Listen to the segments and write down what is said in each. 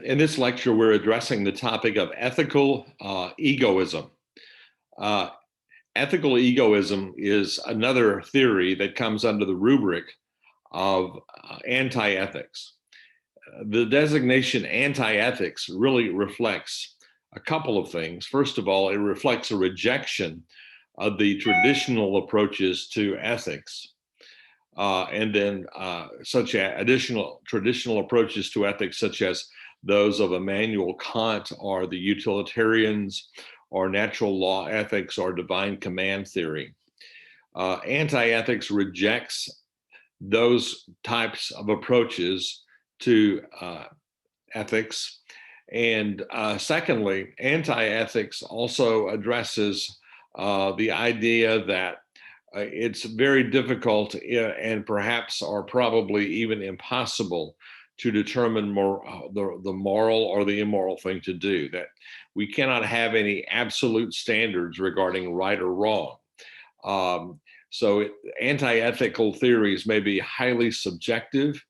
In this lecture, we're addressing the topic of ethical egoism. Uh, Ethical egoism is another theory that comes under the rubric of anti-ethics. The designation anti-ethics really reflects a couple of things. First of all, it reflects a rejection of the traditional approaches to ethics. And then such additional traditional approaches to ethics, such as those of Immanuel Kant or the utilitarians or natural law ethics or divine command theory. Anti-ethics rejects those types of approaches to ethics. And secondly, anti-ethics also addresses the idea that it's very difficult and perhaps or probably even impossible to determine the moral or the immoral thing to do, that we cannot have any absolute standards regarding right or wrong. So anti-ethical theories may be highly subjective,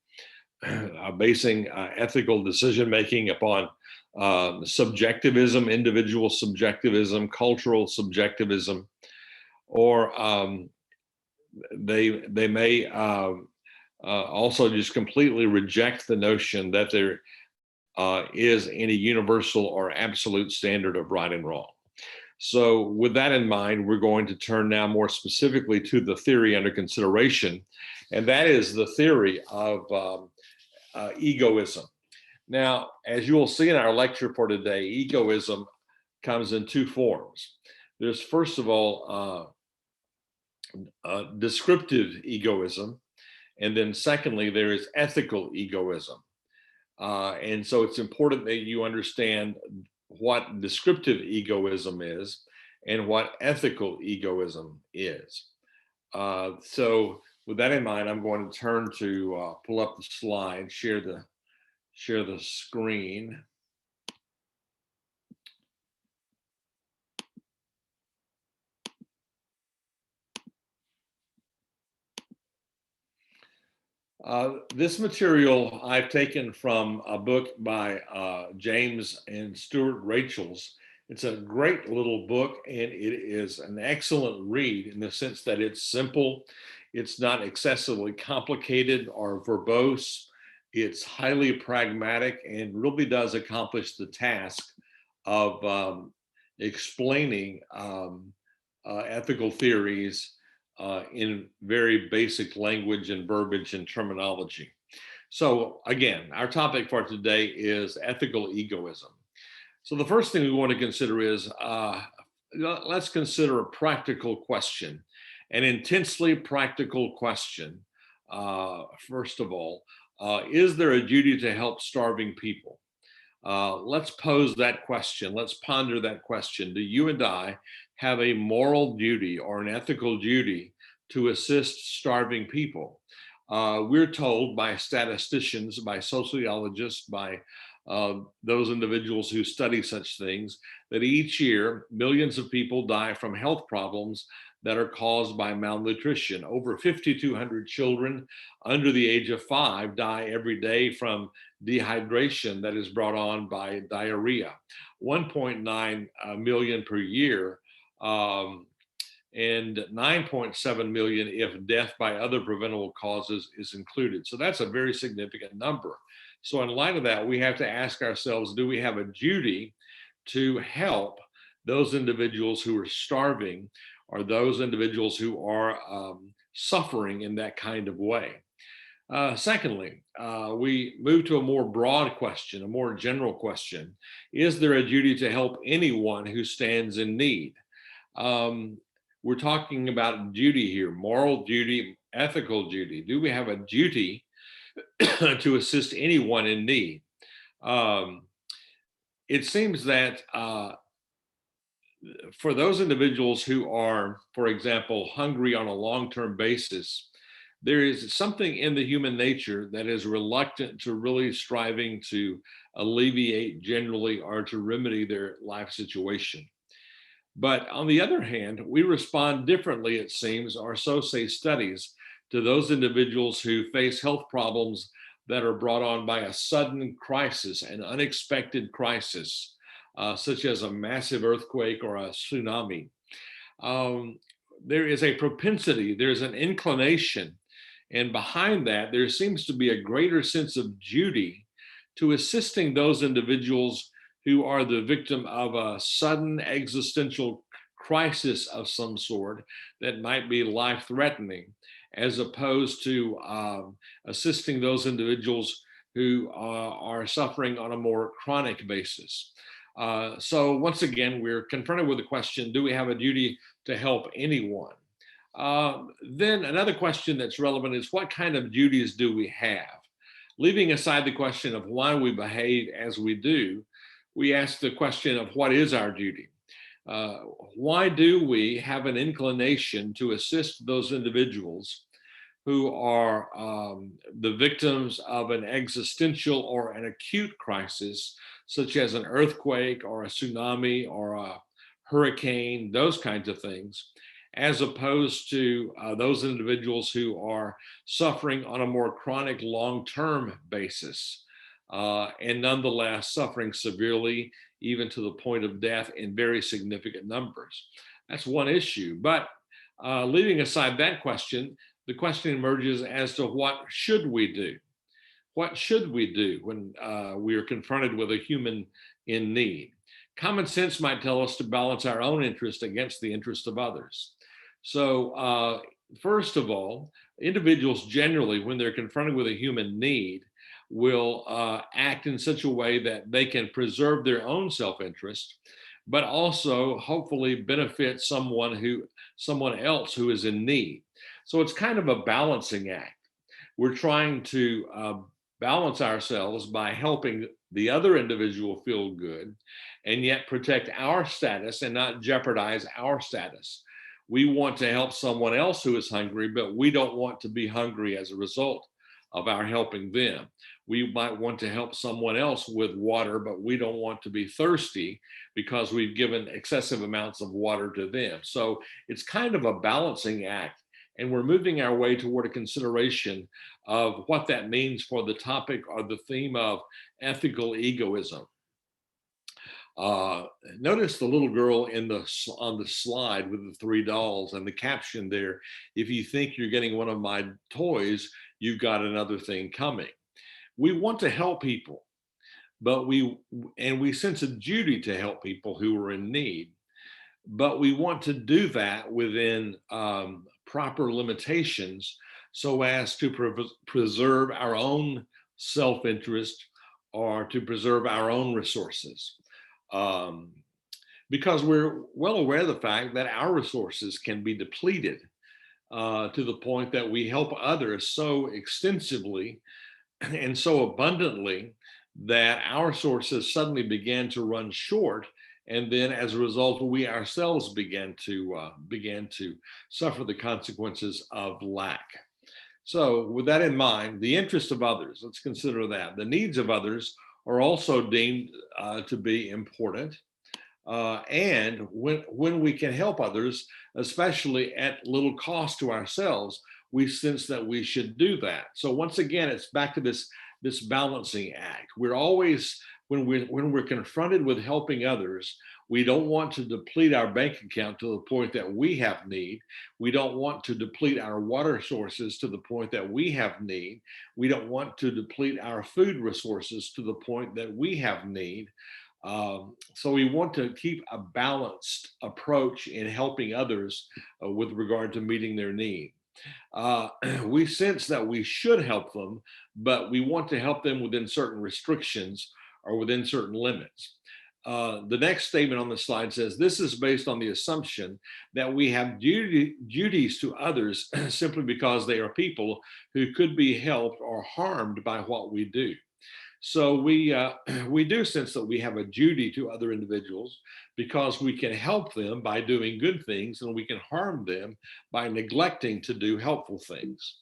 basing ethical decision-making upon subjectivism, individual subjectivism, cultural subjectivism, or they may also just completely reject the notion that there is any universal or absolute standard of right and wrong. So with that in mind, we're going to turn now more specifically to the theory under consideration, and that is the theory of egoism. Now, as you will see in our lecture for today, egoism comes in two forms. There's, first of all, descriptive egoism, and then secondly, there is ethical egoism. And so it's important that you understand what descriptive egoism is and what ethical egoism is. So with that in mind, I'm going to turn to pull up the slide, share the screen. This material I've taken from a book by James and Stuart Rachels. It's a great little book, and it is an excellent read in the sense that it's simple, it's not excessively complicated or verbose, it's highly pragmatic, and really does accomplish the task of explaining ethical theories in very basic language and verbiage and terminology. So again, our topic for today is ethical egoism. So the first thing we want to consider is, let's consider a practical question, an intensely practical question. First of all, is there a duty to help starving people? Let's pose that question. Let's ponder that question. Do you and I have a moral duty or an ethical duty to assist starving people? We're told by statisticians, by sociologists, by those individuals who study such things, that each year millions of people die from health problems that are caused by malnutrition. Over 5,200 children under the age of 5 die every day from dehydration that is brought on by diarrhea. 1.9 million per year, and 9.7 million if death by other preventable causes is included. So that's a very significant number. So in light of that, we have to ask ourselves, do we have a duty to help those individuals who are starving or those individuals who are suffering in that kind of way? Secondly, we move to a more broad question, a more general question. Is there a duty to help anyone who stands in need? We're talking about duty here, moral duty, ethical duty. Do we have a duty to assist anyone in need? It seems that for those individuals who are, for example, hungry on a long-term basis, there is something in the human nature that is reluctant to really striving to alleviate generally or to remedy their life situation. But on the other hand, we respond differently, it seems, or so say studies, to those individuals who face health problems that are brought on by a sudden crisis, an unexpected crisis, such as a massive earthquake or a tsunami. Um, there is a propensity, there's an inclination, and behind that, there seems to be a greater sense of duty to assisting those individuals who are the victim of a sudden existential crisis of some sort that might be life threatening, as opposed to assisting those individuals who are suffering on a more chronic basis. So, once again, we're confronted with the question, do we have a duty to help anyone? Then another question that's relevant is, what kind of duties do we have? Leaving aside the question of why we behave as we do, we ask the question of what is our duty? Uh, why do we have an inclination to assist those individuals who are the victims of an existential or an acute crisis, such as an earthquake or a tsunami or a hurricane, those kinds of things, as opposed to those individuals who are suffering on a more chronic long-term basis, and nonetheless suffering severely, even to the point of death in very significant numbers. That's one issue. But leaving aside that question, the question emerges as to what should we do? What should we do when we are confronted with a human in need? Common sense might tell us to balance our own interest against the interest of others. So, first of all, individuals generally, when they're confronted with a human need, will act in such a way that they can preserve their own self-interest, but also hopefully benefit someone else who is in need. So it's kind of a balancing act. We're trying to balance ourselves by helping the other individual feel good and yet protect our status and not jeopardize our status. We want to help someone else who is hungry, but we don't want to be hungry as a result of our helping them. We might want to help someone else with water, but we don't want to be thirsty because we've given excessive amounts of water to them. So it's kind of a balancing act. And we're moving our way toward a consideration of what that means for the topic or the theme of ethical egoism. Uh, Notice the little girl on the slide with the three dolls and the caption there, if you think you're getting one of my toys, you've got another thing coming. We want to help people, but we sense a duty to help people who are in need, but we want to do that within proper limitations so as to preserve our own self-interest or to preserve our own resources. Um, because we're well aware of the fact that our resources can be depleted to the point that we help others so extensively and so abundantly that our sources suddenly began to run short, and then as a result we ourselves began to suffer the consequences of lack. So with that in mind, the interest of others, let's consider that. The needs of others are also deemed to be important. And when we can help others, especially at little cost to ourselves, we sense that we should do that. So once again, it's back to this balancing act. We're always, when we're confronted with helping others, we don't want to deplete our bank account to the point that we have need. We don't want to deplete our water sources to the point that we have need. We don't want to deplete our food resources to the point that we have need. So we want to keep a balanced approach in helping others with regard to meeting their need. We sense that we should help them, but we want to help them within certain restrictions or within certain limits. The next statement on the slide says, this is based on the assumption that we have duties to others simply because they are people who could be helped or harmed by what we do. So we do sense that we have a duty to other individuals because we can help them by doing good things and we can harm them by neglecting to do helpful things.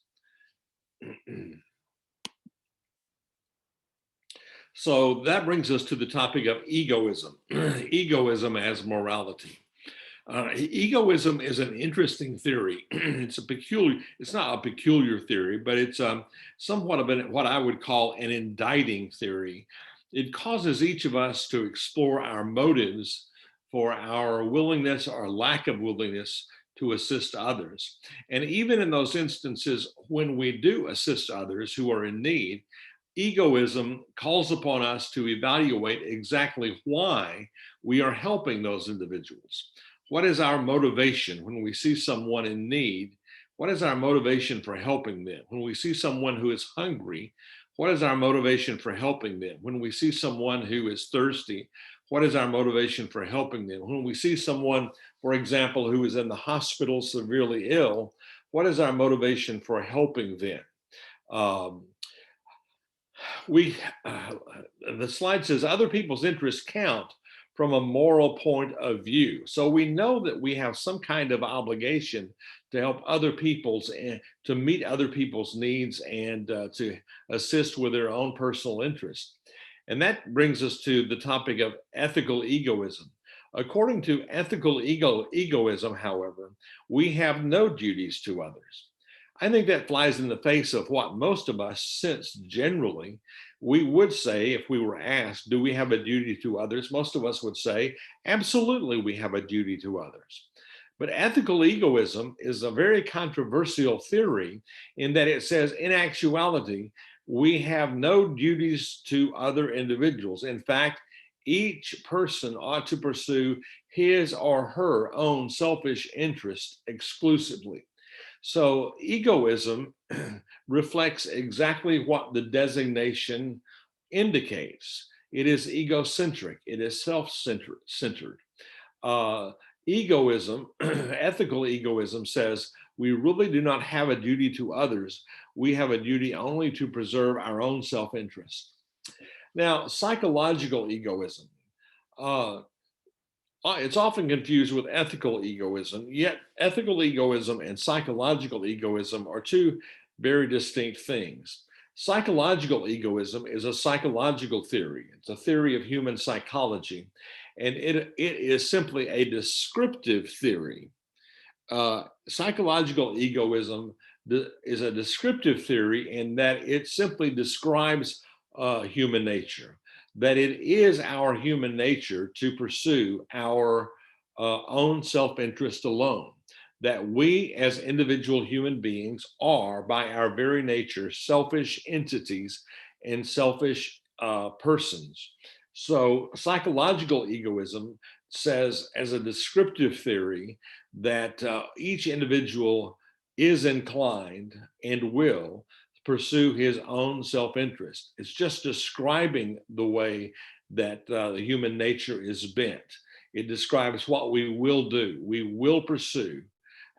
So that brings us to the topic of egoism, egoism as morality. Egoism is an interesting theory. It's not a peculiar theory, but it's somewhat of what I would call an indicting theory. It causes each of us to explore our motives for our willingness or lack of willingness to assist others. And even in those instances when we do assist others who are in need, egoism calls upon us to evaluate exactly why we are helping those individuals. What is our motivation when we see someone in need? What is our motivation for helping them? When we see someone who is hungry, what is our motivation for helping them? When we see someone who is thirsty, what is our motivation for helping them? When we see someone, for example, who is in the hospital severely ill, what is our motivation for helping them? Um, we the slide says other people's interests count from a moral point of view. So we know that we have some kind of obligation to help other people's and to meet other people's needs and to assist with their own personal interests. And that brings us to the topic of ethical egoism. According to egoism, however, we have no duties to others. I think that flies in the face of what most of us sense generally. We would say, if we were asked, do we have a duty to others? Most of us would say, absolutely, we have a duty to others. But ethical egoism is a very controversial theory in that it says, in actuality, we have no duties to other individuals. In fact, each person ought to pursue his or her own selfish interest exclusively. So egoism reflects exactly what the designation indicates. It is egocentric, it is self-centered. Uh, Egoism, ethical egoism says we really do not have a duty to others. We have a duty only to preserve our own self-interest. Now, psychological egoism. Uh, it's often confused with ethical egoism, yet ethical egoism and psychological egoism are two very distinct things. Psychological egoism is a psychological theory. It's a theory of human psychology, and it is simply a descriptive theory. Psychological egoism is a descriptive theory in that it simply describes human nature, that it is our human nature to pursue our own self-interest alone, that we as individual human beings are by our very nature selfish entities and selfish persons. So psychological egoism says, as a descriptive theory, that each individual is inclined and will pursue his own self-interest. It's just describing the way that the human nature is bent. It describes what we will do. We will pursue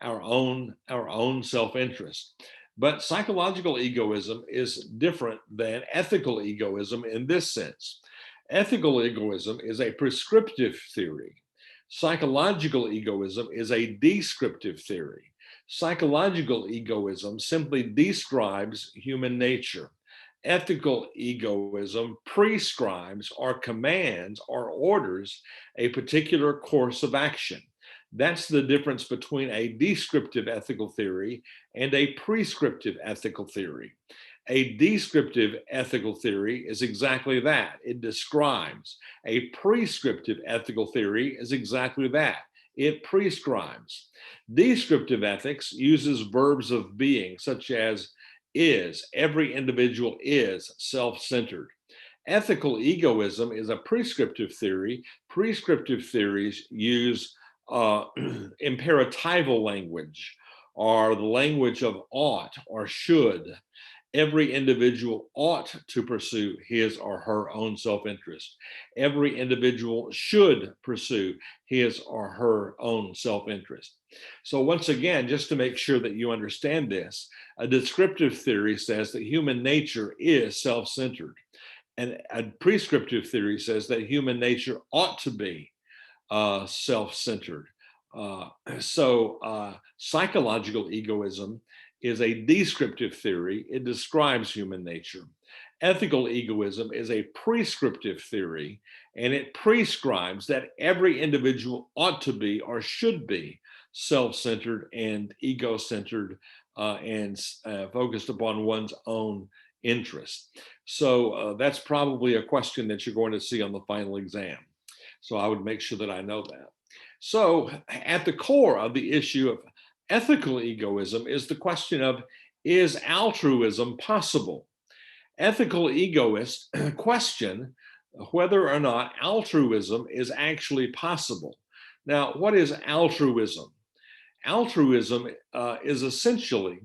our own self-interest. But psychological egoism is different than ethical egoism in this sense. Ethical egoism is a prescriptive theory. Psychological egoism is a descriptive theory. Psychological egoism simply describes human nature. Ethical egoism prescribes or commands or orders a particular course of action. That's the difference between a descriptive ethical theory and a prescriptive ethical theory. A descriptive ethical theory is exactly that. It describes. A prescriptive ethical theory is exactly that. It prescribes. Descriptive ethics uses verbs of being, such as is. Every individual is self-centered. Ethical egoism is a prescriptive theory. Prescriptive theories use imperatival language, or the language of ought or should. Every individual ought to pursue his or her own self-interest. Every individual should pursue his or her own self-interest. So once again, just to make sure that you understand this, a descriptive theory says that human nature is self-centered. And a prescriptive theory says that human nature ought to be self-centered. Psychological egoism is a descriptive theory. It describes human nature. Ethical egoism is a prescriptive theory, and it prescribes that every individual ought to be or should be self-centered and ego-centered, and focused upon one's own interest. So that's probably a question that you're going to see on the final exam. So I would make sure that I know that. So at the core of the issue of ethical egoism is the question of, is altruism possible? Ethical egoists question whether or not altruism is actually possible. Now, what is altruism? Altruism is essentially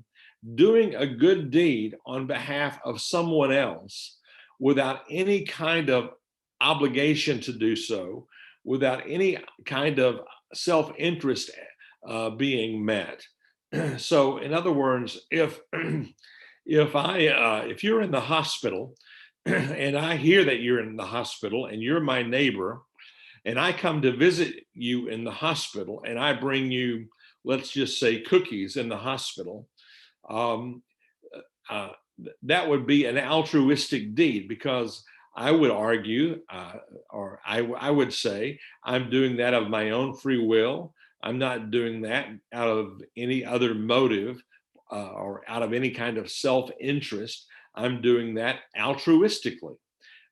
doing a good deed on behalf of someone else without any kind of obligation to do so, without any kind of self-interest being met. So, in other words, if you're in the hospital and I hear that you're in the hospital and you're my neighbor, and I come to visit you in the hospital and I bring you, let's just say, cookies in the hospital, um, uh, that would be an altruistic deed, because I would argue, or I would say, I'm doing that of my own free will. I'm not doing that out of any other motive, or out of any kind of self-interest. I'm doing that altruistically.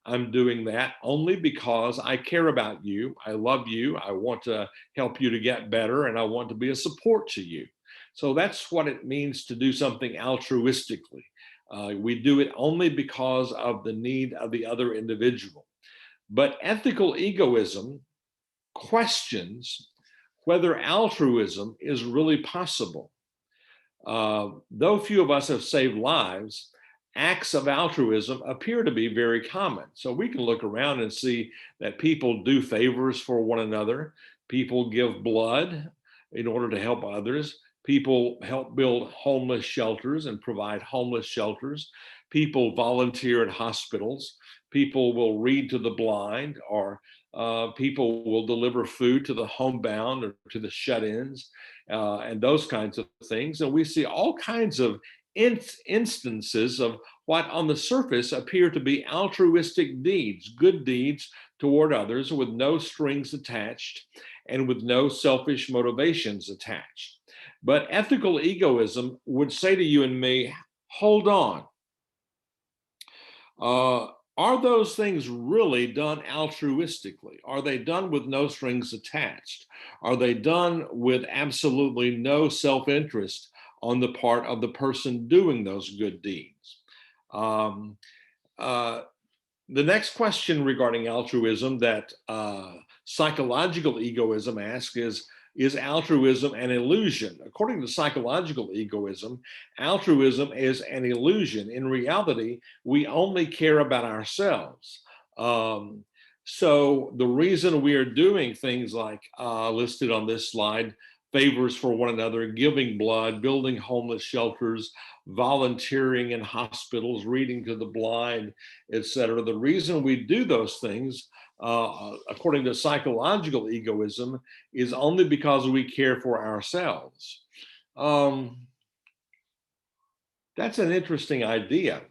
I'm doing that only because I care about you. I love you. I want to help you to get better, and I want to be a support to you. So that's what it means to do something altruistically. We do it only because of the need of the other individual. But ethical egoism questions whether altruism is really possible. Though few of us have saved lives, acts of altruism appear to be very common. So we can look around and see that people do favors for one another. People give blood in order to help others. People help build homeless shelters and provide homeless shelters. People volunteer at hospitals. People will read to the blind, or people will deliver food to the homebound or to the shut-ins, and those kinds of things. And we see all kinds of instances of what on the surface appear to be altruistic deeds, good deeds toward others with no strings attached and with no selfish motivations attached. But ethical egoism would say to you and me, hold on. Are those things really done altruistically? Are they done with no strings attached? Are they done with absolutely no self-interest on the part of the person doing those good deeds? Um, uh, the next question regarding altruism that psychological egoism asks is altruism an illusion? According to psychological egoism, altruism is an illusion. In reality, we only care about ourselves. Um, so the reason we are doing things like listed on this slide, favors for one another, giving blood, building homeless shelters, volunteering in hospitals, reading to the blind, etc. The reason we do those things, according to psychological egoism, is only because we care for ourselves. That's an interesting idea.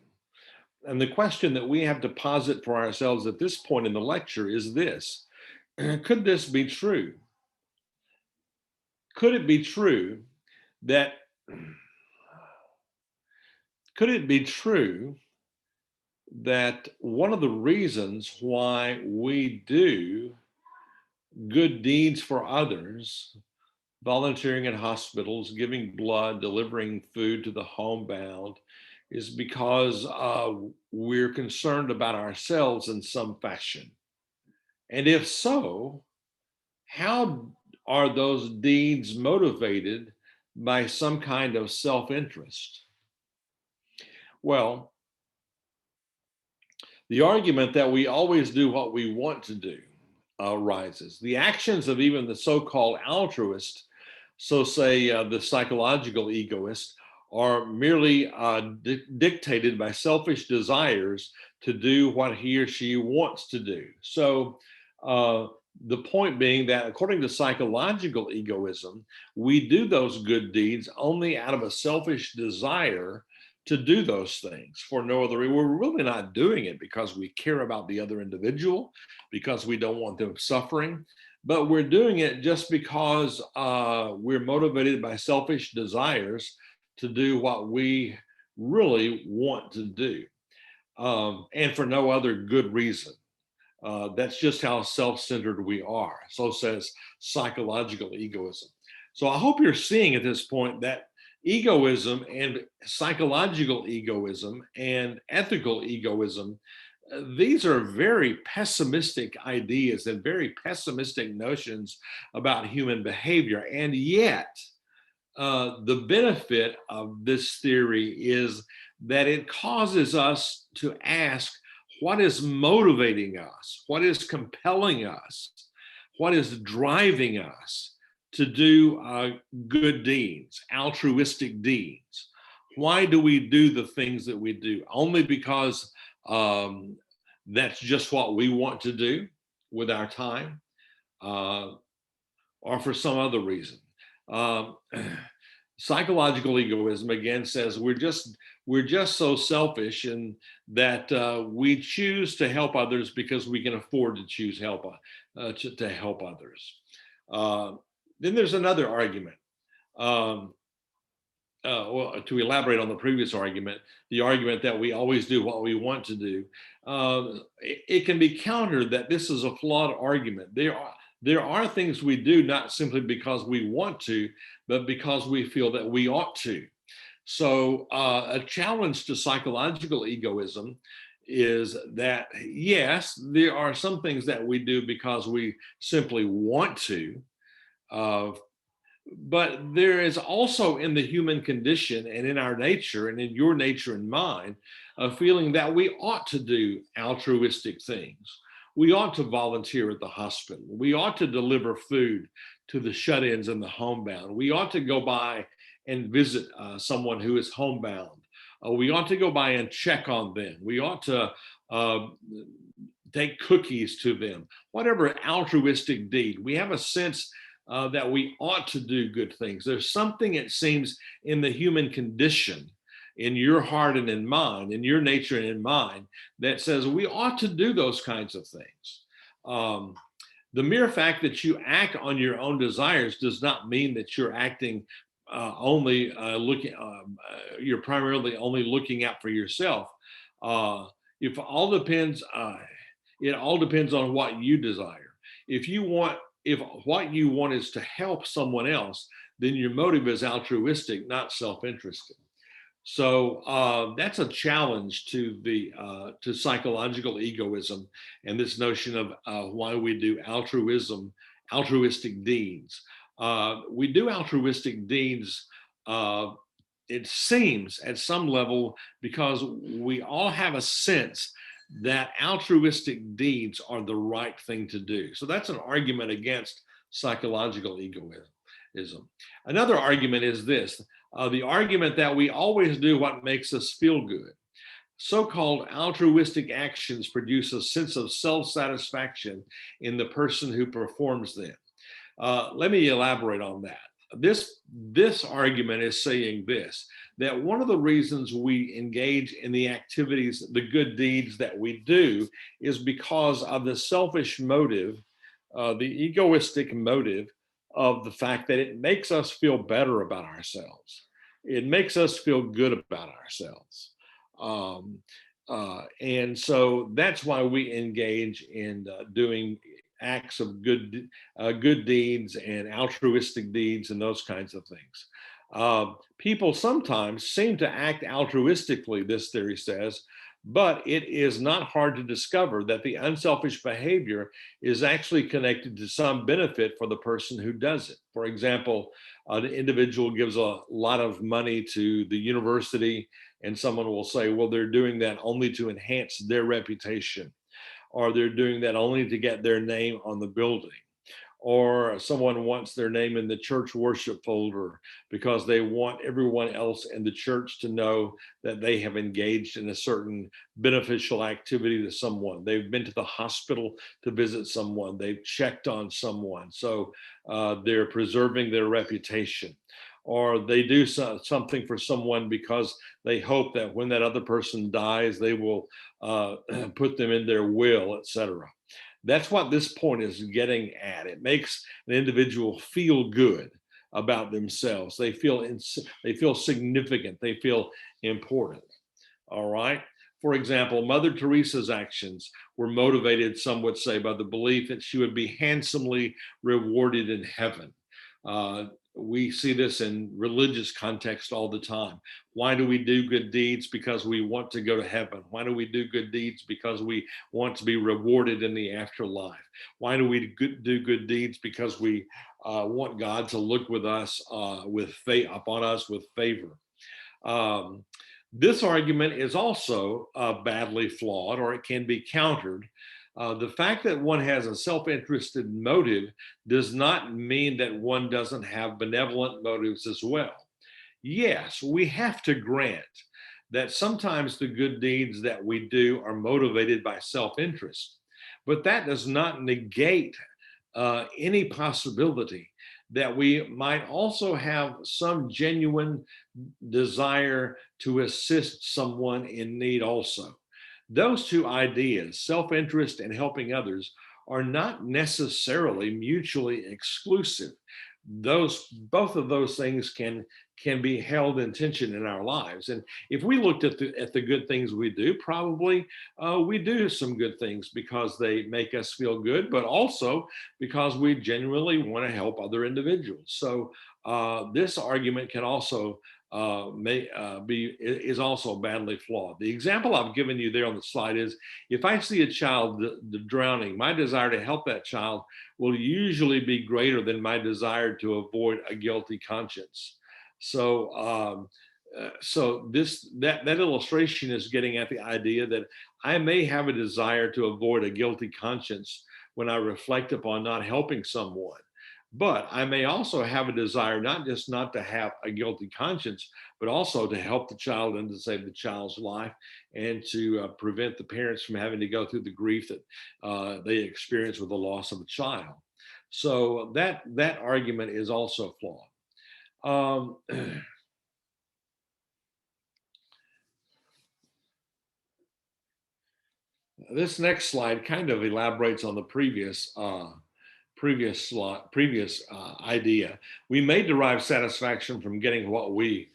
And the question that we have to posit for ourselves at this point in the lecture is this: could this be true? Could it be true that could it be true that one of the reasons why we do good deeds for others, volunteering in hospitals, giving blood, delivering food to the homebound, is because we're concerned about ourselves in some fashion? And if so, how are those deeds motivated by some kind of self-interest? Well, the argument that we always do what we want to do arises. The actions of even the so-called altruist, so say the psychological egoist, are merely dictated by selfish desires to do what he or she wants to do. So the point being that according to psychological egoism, we do those good deeds only out of a selfish desire to do those things for no other reason. We're really not doing it because we care about the other individual, because we don't want them suffering, but we're doing it just because we're motivated by selfish desires to do what we really want to do, and for no other good reason. That's just how self-centered we are. So says psychological egoism. So I hope you're seeing at this point that egoism and psychological egoism and ethical egoism, these are very pessimistic ideas and very pessimistic notions about human behavior. And yet, the benefit of this theory is that it causes us to ask, what is motivating us? What is compelling us? What is driving us to do good deeds, altruistic deeds? Why do we do the things that we do? Only because that's just what we want to do with our time, or for some other reason. Um, Psychological egoism again says we're just so selfish, and that we choose to help others because we can afford to choose to help others. Then there's another argument. Um, well, to elaborate on the previous argument, the argument that we always do what we want to do, it can be countered that this is a flawed argument. There are things we do not simply because we want to, but because we feel that we ought to. So a challenge to psychological egoism is that, yes, there are some things that we do because we simply want to, uh, but there is also in the human condition and in our nature and in your nature and mine, a feeling that we ought to do altruistic things. We ought to volunteer at the hospital. We ought to deliver food to the shut-ins and the homebound. We ought to go by and visit someone who is homebound. We ought to go by and check on them. We ought to take cookies to them. Whatever altruistic deed, we have a sense that we ought to do good things. There's something, it seems, in the human condition, in your heart and in mine, in your nature and in mine, that says we ought to do those kinds of things. The mere fact that you act on your own desires does not mean that you're acting you're primarily only looking out for yourself. If all depends, it all depends on what you desire. If what you want is to help someone else, then your motive is altruistic, not self-interested. So that's a challenge to to psychological egoism and this notion of why we do altruistic deeds. We do altruistic deeds, it seems, at some level, because we all have a sense that altruistic deeds are the right thing to do. So that's an argument against psychological egoism. Another argument is this, the argument that we always do what makes us feel good. So-called altruistic actions produce a sense of self-satisfaction in the person who performs them. Let me elaborate on that. This argument is saying this, that one of the reasons we engage in the activities, the good deeds that we do, is because of the selfish motive, the egoistic motive of the fact that it makes us feel better about ourselves. It makes us feel good about ourselves. And so that's why we engage in doing acts of good deeds and altruistic deeds and those kinds of things. People sometimes seem to act altruistically, this theory says, but it is not hard to discover that the unselfish behavior is actually connected to some benefit for the person who does it. For example, an individual gives a lot of money to the university, and someone will say, well, they're doing that only to enhance their reputation, or they're doing that only to get their name on the building, or someone wants their name in the church worship folder because they want everyone else in the church to know that they have engaged in a certain beneficial activity to someone. They've been to the hospital to visit someone. They've checked on someone. So they're preserving their reputation. or they do something for someone because they hope that when that other person dies, they will put them in their will, etc. That's what this point is getting at. It makes an individual feel good about themselves. They feel significant. They feel important. All right. For example, Mother Teresa's actions were motivated, some would say, by the belief that she would be handsomely rewarded in heaven. Uh, we see this in religious context all the time. Why do we do good deeds? Because we want to go to heaven. Why do we do good deeds? Because we want to be rewarded in the afterlife. Why do we do good deeds? Because we want God to look with us upon us with favor. Um, this argument is also badly flawed, or it can be countered. The fact that one has a self-interested motive does not mean that one doesn't have benevolent motives as well. Yes, we have to grant that sometimes the good deeds that we do are motivated by self-interest, but that does not negate any possibility that we might also have some genuine desire to assist someone in need also. Those two ideas, self-interest and helping others, are not necessarily mutually exclusive. Both of those things can be held in tension in our lives. And if we looked at the good things we do, probably we do some good things because they make us feel good, but also because we genuinely want to help other individuals. So this argument can also is also badly flawed. The example I've given you there on the slide is, if I see a child drowning, my desire to help that child will usually be greater than my desire to avoid a guilty conscience. So, that illustration is getting at the idea that I may have a desire to avoid a guilty conscience when I reflect upon not helping someone. But I may also have a desire not just not to have a guilty conscience, but also to help the child and to save the child's life, and to prevent the parents from having to go through the grief that they experience with the loss of a child. So that argument is also flawed. This next slide kind of elaborates on the previous idea. We may derive satisfaction from getting what we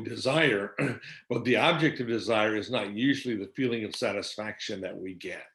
desire, but the object of desire is not usually the feeling of satisfaction that we get.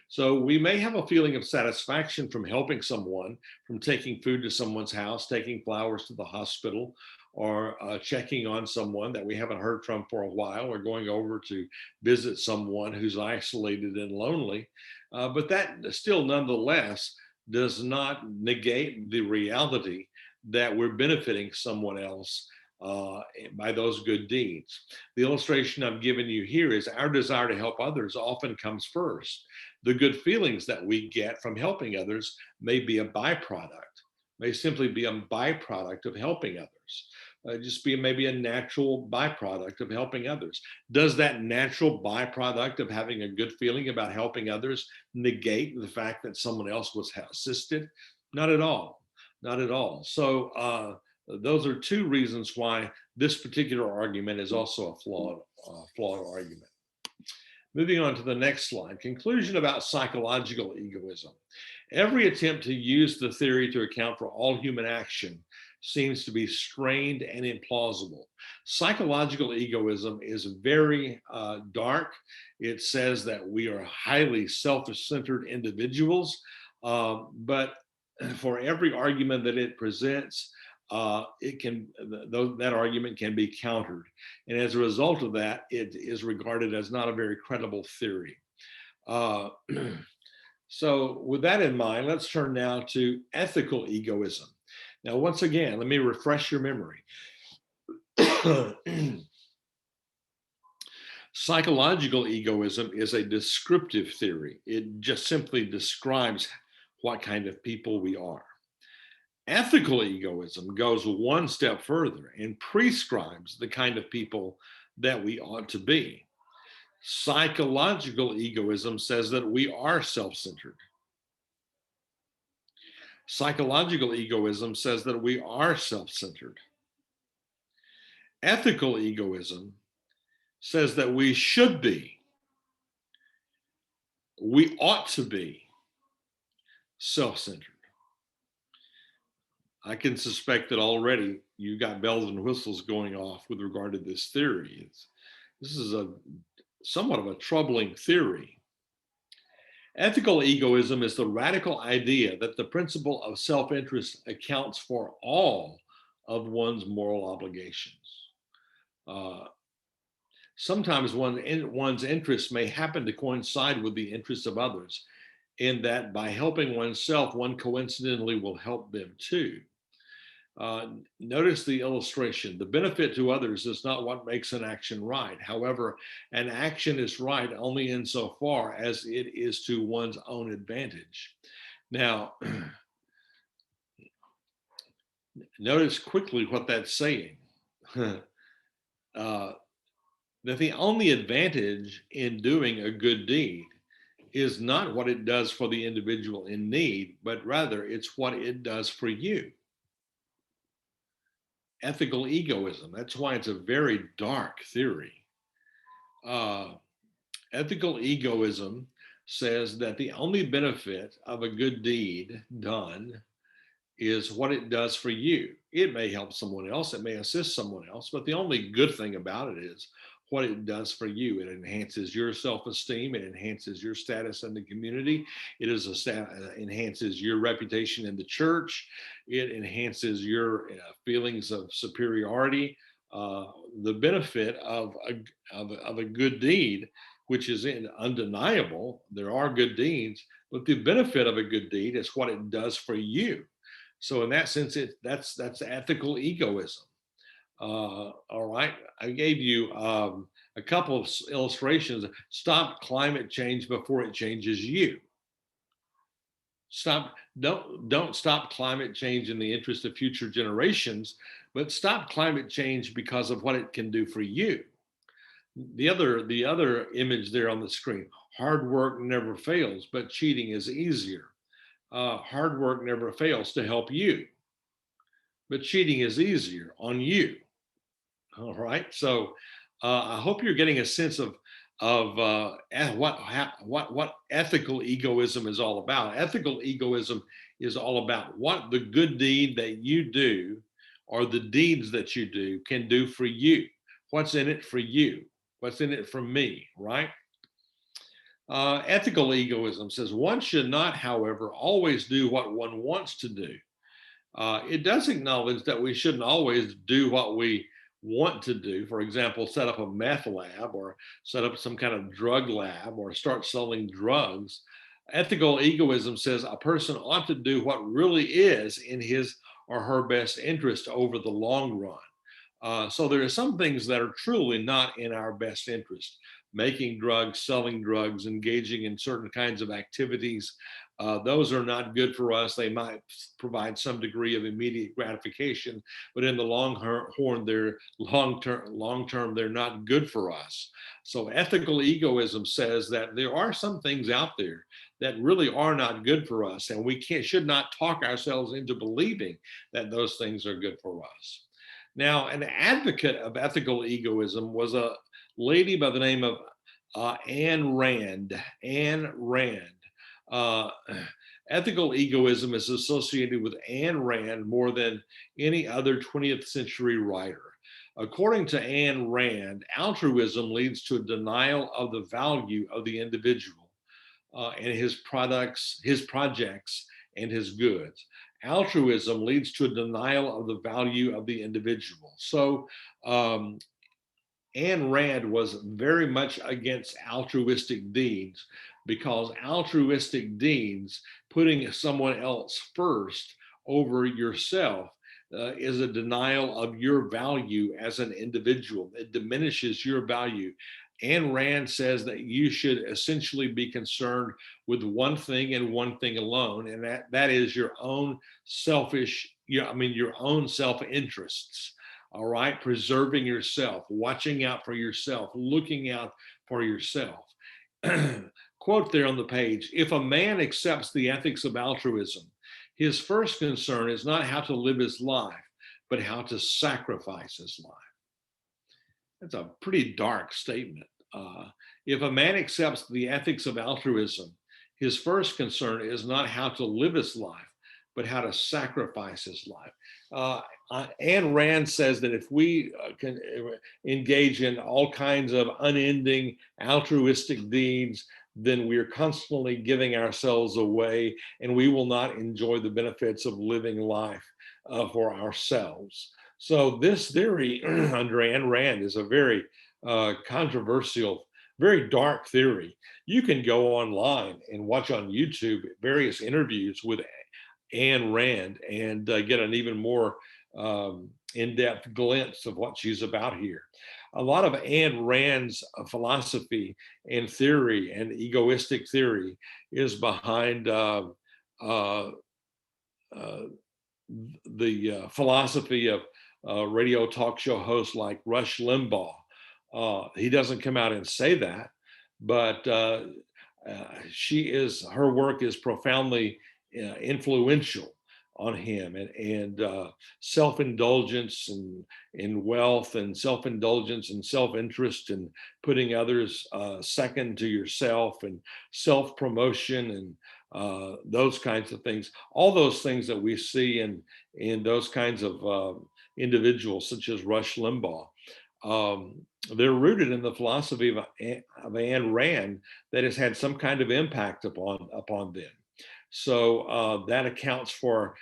So we may have a feeling of satisfaction from helping someone, from taking food to someone's house, taking flowers to the hospital, or checking on someone that we haven't heard from for a while, or going over to visit someone who's isolated and lonely. But that still nonetheless does not negate the reality that we're benefiting someone else by those good deeds. The illustration I've given you here is our desire to help others often comes first. The good feelings that we get from helping others may be a byproduct, may simply be a byproduct of helping others. Just be maybe a natural byproduct of helping others. Does that natural byproduct of having a good feeling about helping others negate the fact that someone else was assisted? Not at all. Not at all. So those are two reasons why this particular argument is also a flawed argument. Moving on to the next slide, conclusion about psychological egoism. Every attempt to use the theory to account for all human action seems to be strained and implausible. Psychological egoism is very dark. It says that we are highly self-centered individuals, but for every argument that it presents, that argument can be countered. And as a result of that, it is regarded as not a very credible theory. So with that in mind, let's turn now to ethical egoism. Now, once again, let me refresh your memory. Psychological egoism is a descriptive theory. It just simply describes what kind of people we are. Ethical egoism goes one step further and prescribes the kind of people that we ought to be. Psychological egoism says that we are self-centered. Psychological egoism says that we are self-centered. Ethical egoism says that we should be, we ought to be self-centered. I can suspect that already you got bells and whistles going off with regard to this theory. This is a somewhat of a troubling theory. Ethical egoism is the radical idea that the principle of self-interest accounts for all of one's moral obligations. Sometimes one's interests may happen to coincide with the interests of others, in that by helping oneself, one coincidentally will help them too. Notice the illustration. The benefit to others is not what makes an action right. However, an action is right only insofar as it is to one's own advantage. Now, notice quickly what that's saying. That the only advantage in doing a good deed is not what it does for the individual in need, but rather it's what it does for you. Ethical egoism. That's why it's a very dark theory. Ethical egoism says that the only benefit of a good deed done is what it does for you. It may help someone else, it may assist someone else, but the only good thing about it is what it does for you. It enhances your self-esteem, it enhances your status in the community, it enhances your reputation in the church, it enhances your feelings of superiority. The benefit of a good deed, which is undeniable, there are good deeds, but the benefit of a good deed is what it does for you. So in that sense, that's ethical egoism. All right, I gave you a couple of illustrations. Stop climate change before it changes you. Don't stop climate change in the interest of future generations, but stop climate change because of what it can do for you. The other image there on the screen: hard work never fails, but cheating is easier. Hard work never fails to help you, but cheating is easier on you. All right. So I hope you're getting a sense of what ethical egoism is all about. Ethical egoism is all about what the good deed that you do, or the deeds that you do, can do for you. What's in it for you? What's in it for me? Right. Ethical egoism says one should not, however, always do what one wants to do. It does acknowledge that we shouldn't always do what we want to do. For example, set up a meth lab, or set up some kind of drug lab, or start selling drugs. Ethical egoism says a person ought to do what really is in his or her best interest over the long run. So there are some things that are truly not in our best interest. Making drugs, selling drugs, engaging in certain kinds of activities, those are not good for us. They might provide some degree of immediate gratification, but in the long term, they're not good for us. So ethical egoism says that there are some things out there that really are not good for us, and we should not talk ourselves into believing that those things are good for us. Now, an advocate of ethical egoism was a lady by the name of Ayn Rand. Ayn Rand. Uh, Ethical egoism is associated with Ayn Rand more than any other 20th century writer. According to Ayn Rand, altruism leads to a denial of the value of the individual and his projects, and his goods. Altruism leads to a denial of the value of the individual. So Ayn Rand was very much against altruistic deeds, because altruistic deeds, putting someone else first over yourself, is a denial of your value as an individual. It diminishes your value. Ayn Rand says that you should essentially be concerned with one thing and one thing alone, and that is your own your own self-interests. All right, preserving yourself, watching out for yourself, looking out for yourself. Quote there on the page: if a man accepts the ethics of altruism, His first concern is not how to live his life, but how to sacrifice his life. That's a pretty dark statement. If a man accepts the ethics of altruism, his first concern is not how to live his life, but how to sacrifice his life. Ayn Rand says that if we can engage in all kinds of unending altruistic deeds, then we are constantly giving ourselves away and we will not enjoy the benefits of living life for ourselves. So this theory under Ayn Rand is a very controversial, very dark theory. You can go online and watch on YouTube various interviews with Ayn Rand and get an even more in-depth glimpse of what she's about here. A lot of Ayn Rand's philosophy and theory and egoistic theory is behind uh, the philosophy of radio talk show hosts like Rush Limbaugh. He doesn't come out and say that, but her work is profoundly influential on him, and self-indulgence and wealth and self-indulgence and self-interest and putting others second to yourself and self-promotion and those kinds of things, all those things that we see in those kinds of individuals such as Rush Limbaugh. They're rooted in the philosophy of Ayn Rand that has had some kind of impact upon them. So that accounts for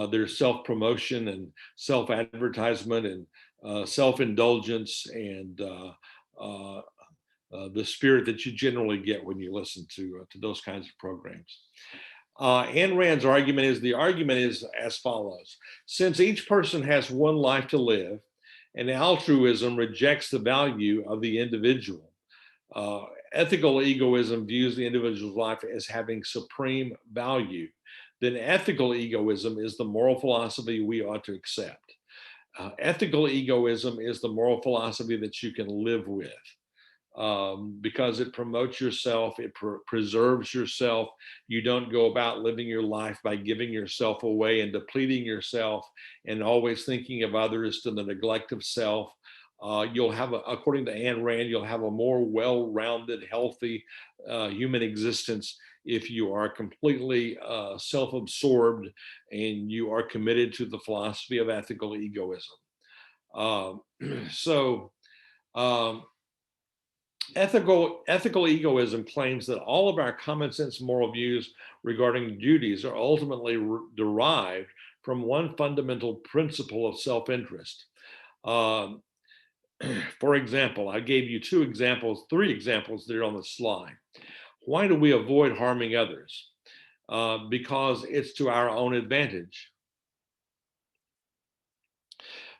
their self-promotion and self-advertisement and self-indulgence and the spirit that you generally get when you listen to those kinds of programs. Ayn Rand's argument is as follows. Since each person has one life to live, and altruism rejects the value of the individual, ethical egoism views the individual's life as having supreme value, then ethical egoism is the moral philosophy we ought to accept. Ethical egoism is the moral philosophy that you can live with. Because it promotes yourself, it preserves yourself. You don't go about living your life by giving yourself away and depleting yourself and always thinking of others to the neglect of self. You'll have, according to Ayn Rand, you'll have a more well-rounded, healthy human existence if you are completely self-absorbed and you are committed to the philosophy of ethical egoism. So, Ethical egoism claims that all of our common sense moral views regarding duties are ultimately derived from one fundamental principle of self-interest. For example, I gave you three examples there on the slide. Why do we avoid harming others? Because it's to our own advantage.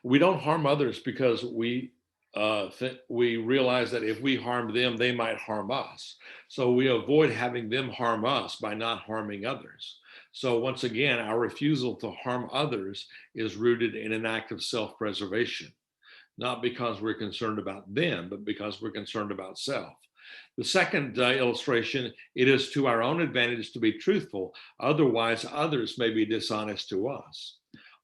We don't harm others because we realize that if we harm them, they might harm us. So we avoid having them harm us by not harming others. So once again, our refusal to harm others is rooted in an act of self-preservation, not because we're concerned about them, but because we're concerned about self. The second illustration, it is to our own advantage to be truthful, otherwise others may be dishonest to us.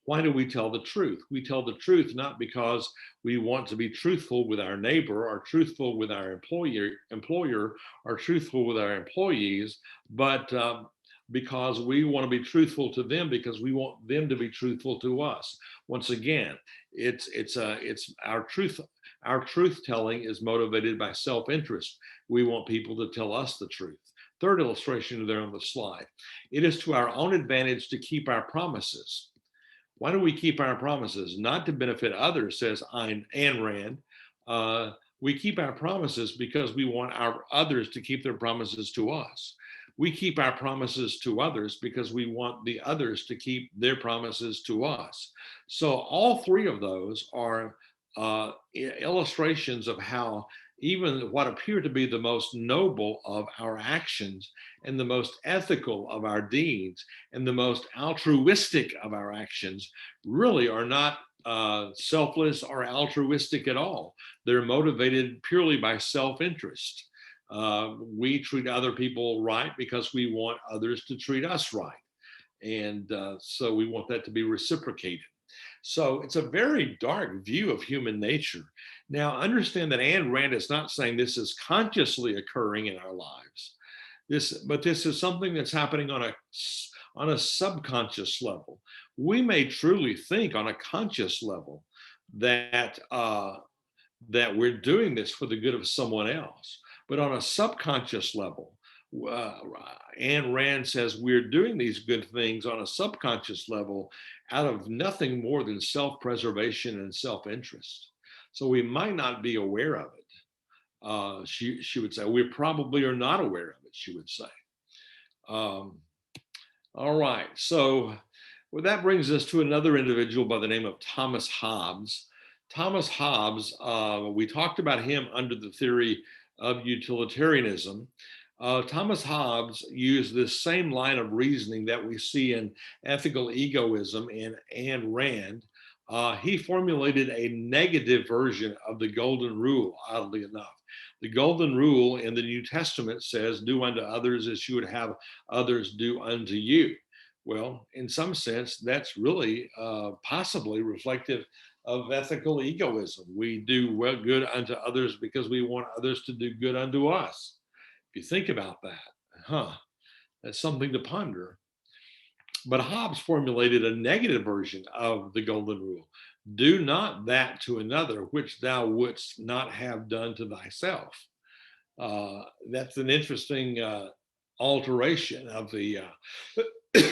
Why do we tell the truth? We tell the truth not because we want to be truthful with our neighbor or truthful with our employer or truthful with our employees, but because we want to be truthful to them because we want them to be truthful to us. Once again, it's our truth. Our truth telling is motivated by self-interest. We want people to tell us the truth. Third illustration there on the slide. It is to our own advantage to keep our promises. Why do we keep our promises? Not to benefit others, says Ayn Rand. We keep our promises because we want our others to keep their promises to us. We keep our promises to others because we want the others to keep their promises to us. So all three of those are illustrations of how even what appear to be the most noble of our actions and the most ethical of our deeds and the most altruistic of our actions really are not selfless or altruistic at all. They're motivated purely by self-interest. We treat other people right because we want others to treat us right. And so we want that to be reciprocated. So it's a very dark view of human nature. Now, understand that Ayn Rand is not saying this is consciously occurring in our lives. But this is something that's happening on a subconscious level. We may truly think on a conscious level that that we're doing this for the good of someone else, but on a subconscious level, uh, Ayn Rand says we're doing these good things on a subconscious level out of nothing more than self-preservation and self-interest. So we might not be aware of it. She would say we probably are not aware of it. She would say. Um, all right. So well, that brings us to another individual by the name of Thomas Hobbes. Thomas Hobbes, we talked about him under the theory of utilitarianism. Thomas Hobbes used this same line of reasoning that we see in ethical egoism and Ayn Rand. He formulated a negative version of the golden rule, oddly enough. The golden rule in the New Testament says, do unto others as you would have others do unto you. Well, in some sense, that's really possibly reflective of ethical egoism. We do well good unto others because we want others to do good unto us. If you think about that, that's something to ponder. But Hobbes formulated a negative version of the golden rule. Do not that to another which thou wouldst not have done to thyself. That's an interesting alteration of the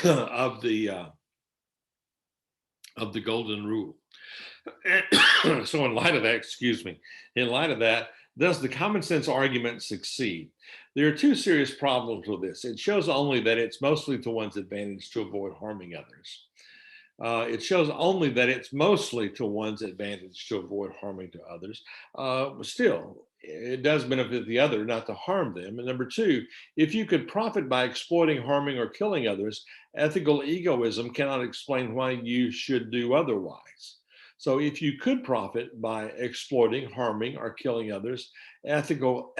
of the of the golden rule. So in light of that, excuse me, in light of that, does the common sense argument succeed? There are two serious problems with this. It shows only that it's mostly to one's advantage to avoid harming others. It shows only that it's mostly to one's advantage to avoid harming to others. Still, it does benefit the other not to harm them. And number two, if you could profit by exploiting, harming, or killing others, ethical egoism cannot explain why you should do otherwise. So if you could profit by exploiting, harming, or killing others, ethical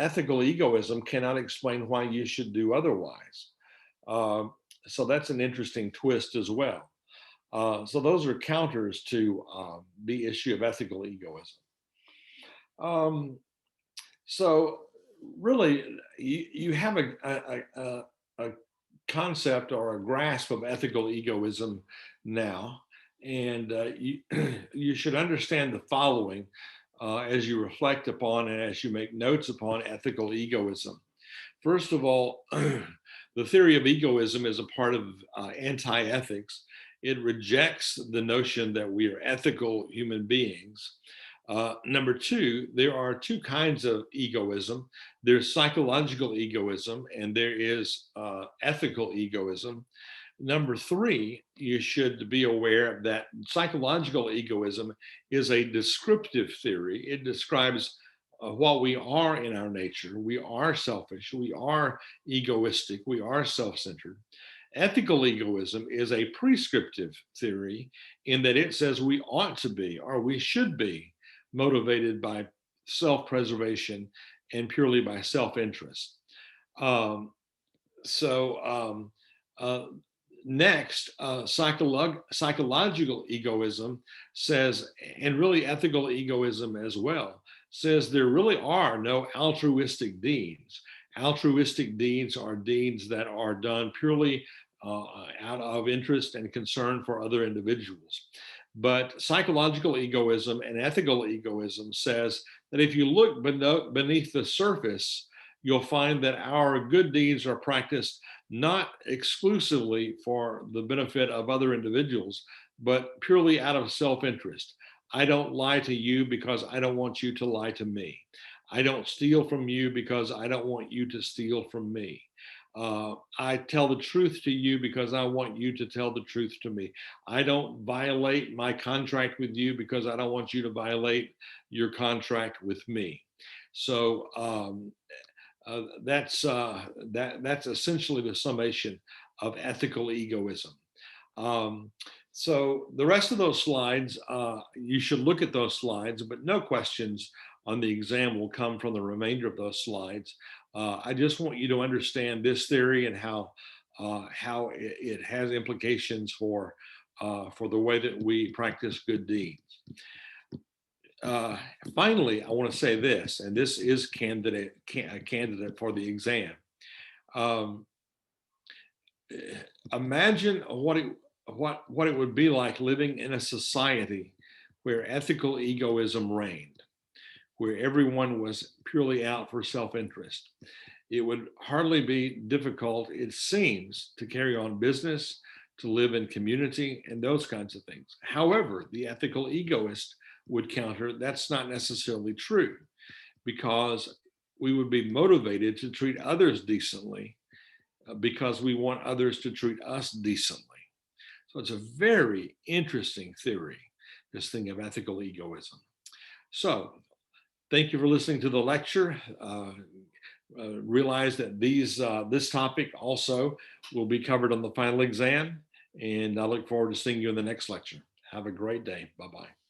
egoism cannot explain why you should do otherwise. So that's an interesting twist as well. So those are counters to the issue of ethical egoism. So really, you have a concept or a grasp of ethical egoism now, and you should understand the following as you reflect upon and as you make notes upon ethical egoism. First of all, the theory of egoism is a part of anti-ethics. It rejects the notion that we are ethical human beings. Number two, there are two kinds of egoism. There's psychological egoism and there is ethical egoism. Number three, you should be aware that psychological egoism is a descriptive theory. It describes what we are in our nature. We are selfish, we are egoistic, we are self-centered. Ethical egoism is a prescriptive theory in that it says we ought to be or we should be motivated by self-preservation and purely by self-interest. Um, so next, psychological egoism says, and really ethical egoism as well, says there really are no altruistic deeds. Altruistic deeds are deeds that are done purely out of interest and concern for other individuals. But psychological egoism and ethical egoism says that if you look beneath the surface, you'll find that our good deeds are practiced not exclusively for the benefit of other individuals, but purely out of self-interest. I don't lie to you because I don't want you to lie to me. I don't steal from you because I don't want you to steal from me. I tell the truth to you because I want you to tell the truth to me. I don't violate my contract with you because I don't want you to violate your contract with me. So that's essentially the summation of ethical egoism. So the rest of those slides, you should look at those slides, but no questions on the exam will come from the remainder of those slides. I just want you to understand this theory and how how it has implications for the way that we practice good deeds. Uh, Finally, I want to say this, and this is a candidate for the exam. Um, Imagine what it would be like living in a society where ethical egoism reigned, where everyone was purely out for self-interest. It would hardly be difficult, it seems, to carry on business, to live in community, and those kinds of things. However, the ethical egoist would counter that's not necessarily true, because we would be motivated to treat others decently because we want others to treat us decently. So it's a very interesting theory, this thing of ethical egoism. So thank you for listening to the lecture. Realize that this topic also will be covered on the final exam, and I look forward to seeing you in the next lecture. Have a great day. Bye-bye.